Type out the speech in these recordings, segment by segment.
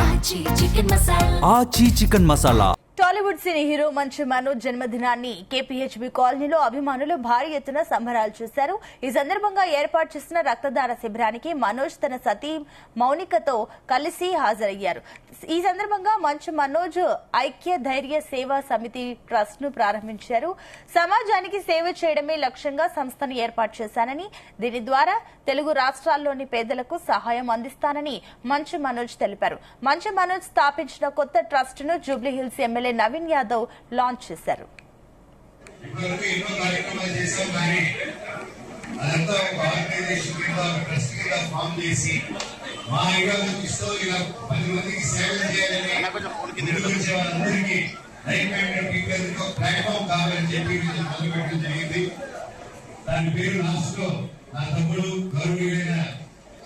ఆచి chicken masala. Tollywood cine hero Manchu Manoj జన్మదినాన్ని KPHB కాలనీలో అభిమానులు భారీ ఎత్తున సంబరాలు చేశారు. ఈ సందర్భంగా ఏర్పాటు చేసిన రక్తదాన శిబిరానికి మనోజ్ తన సతీ మౌనికతో కలిసి హాజరయ్యారు. ఈ సందర్భంగా మంచు మనోజ్ ఐక్య ధైర్య సేవా సమితి ట్రస్ట్ ను ప్రారంభించారు. సమాజానికి సేవ చేయడమే లక్ష్యంగా సంస్థను ఏర్పాటు చేశానని, దీని ద్వారా తెలుగు రాష్ట్రాల్లోని పేదలకు సహాయం అందిస్తానని మంచు మనోజ్ తెలిపారు. మంచు మనోజ్ స్థాపించిన కొత్త ట్రస్ట్ ను జూబ్లీహిల్స్ ఎమ్మెల్యే నవీన్ యాదవ్ లాంచ్ చేశారు. దాని పేరు రాష్ట్రంలో నా తమ్ముడు గౌరవనీయులైన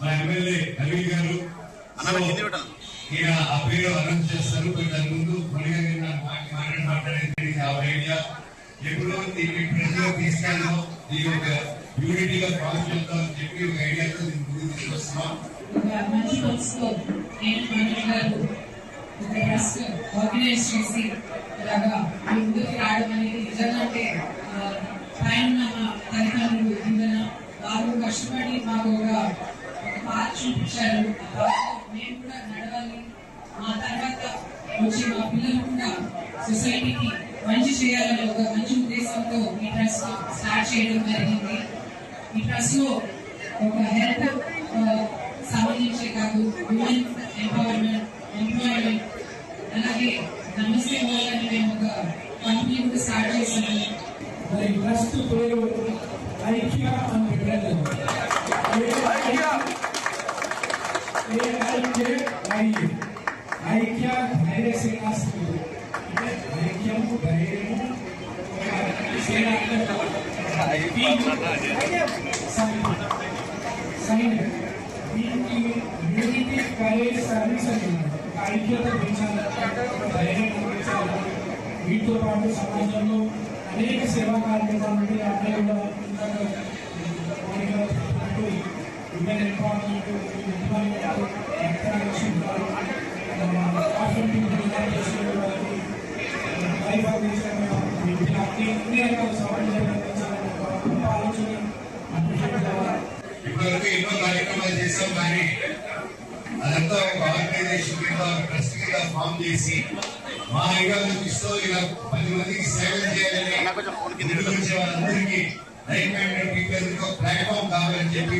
మా ఎమ్మెల్యే నవీన్ గారు ఈయన ఆ పేరు అనౌన్స్ చేస్తారు. దాని ముందు మాట్లాడేది ఐడియా ఎప్పుడు దీన్ని ప్రజల్లో తీసుకెళ్ళడం, దీని ఒక యూనిటీగా ప్రాసెస్ చేద్దామని చెప్పి ఒక ఐడియాతో దీన్ని ముందుకు తీసుకొస్తున్నాం. ఆర్గనైజ్ చేసి ఇలాగా ముందుకు రావడం అనేది నిజంగా అంటే పైన తల్లిదండ్రులు ఏదైనా వారు కష్టపడి మాకు ఒక పాత చూపించారు. మేము కూడా నడవాలి, మా తర్వాత వచ్చి మా పిల్లలు కూడా సొసైటీకి మంచి చేయాలని ఒక మంచి ఉద్దేశంతో ఈ ట్రస్ట్ స్టార్ట్ చేయడం జరిగింది. ఈ ట్రస్ట్ లో ఒక హెల్త్ సంబంధించే కాదు, ఉమెన్ ఎంపవర్మెంట్, ఎంప్లాయ్మెంట్, అలాగే నమస్తే వాళ్ళని మేము ఒక కంపెనీ కూడా స్టార్ట్ చేసాము. ట్రస్ట్ పేరు ఐక్య అని పెట్టారు. ఐక్య ధైర్య సేనా సమితి, ఐక్యము ధైర్యము యూనిటీ కరేజ్ సర్వీస్ అని ఐక్యత పెంచాలి, ధైర్యం పెంచాలి. వీటితో పాటు సమాజంలో అనేక సేవా కార్యక్రమాలు ఉంటే అన్నీ కూడా ఉమెన్ ఎంపవర్మెంట్, ఇప్పటివరకు ఎన్నో కార్యక్రమాలు చేశాం, కానీ అదంతా ఒక ఆర్గనైజేషన్ కింద ట్రస్ట్ కింద ఫామ్ చేసి మా ఐడియాలు ఇస్తూ ఇలా 10 మందికి సేవలు చేయాలని వాళ్ళందరికీ లైక్ మైండెడ్ పీపుల్ ప్లాట్ఫామ్ కావాలని చెప్పి